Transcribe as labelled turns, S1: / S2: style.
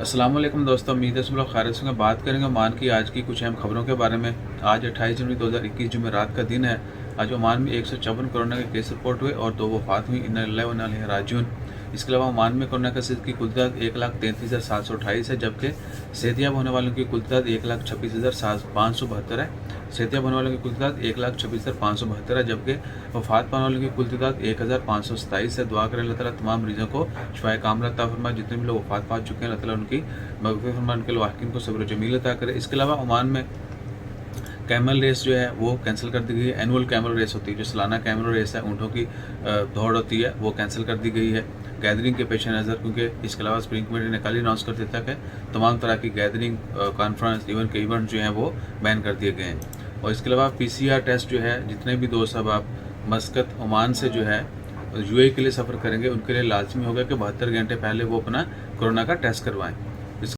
S1: अस्सलाम वालेकुम दोस्तों, उम्मीद है सब लोग खैरियत से होंगे। बात करेंगे ओमान की आज की कुछ अहम खबरों के बारे में। आज 28 जनवरी 2021 जुमेरात का दिन है। आज ओमान में 154 कोरोना के केस रिपोर्ट हुए और 2 वफात हुई। इन्ना लिल्लाहि व इन्ना इलैहि राजिऊन। इसके अलावा ओमान में कोरोना के की कुल तादाद 1,33,728 है, जबकि सेहतियाब होने वालों की कुल तादाद 1,26,572 है। सेहतियाब होने वालों की कुल तादाद 1,26,572 है, जबकि वफात पाने वालों की कुल तादाद 1,527 है। दुआ करें अल्लाह ताला तमाम मरीजों को शिफाए कामिला अता फरमाए। जितने भी लोग वफात पा चुके हैं अल्लाह ताला उनकी मग़फ़िरत फरमाए, उनके लवाहिकीन को सब्र जमील अता करे। इसके अलावा ओमान में कैमल रेस जो है वो कैंसिल कर दी गई है। एनुअल कैमल रेस होती है, जो सालाना कैमल रेस है, ऊँटों की दौड़ होती है, वो कैंसिल कर दी गई है गैदरिंग के पेश नज़र, क्योंकि इसके अलावा स्प्रिंग कमेटी ने कल ही अनाउंस कर दिया था कि तमाम तरह की गैदरिंग, कॉन्फ्रेंस, इवेंट के इवेंट जो हैं वो बैन कर दिए गए हैं। और इसके अलावा PCR टेस्ट जो है, जितने भी दोस्त अब आप मस्कत ओमान से जो है UAE के लिए सफ़र करेंगे, उनके लिए लाजमी होगा कि 72 घंटे पहले वो अपना कोरोना का टेस्ट करवाएं।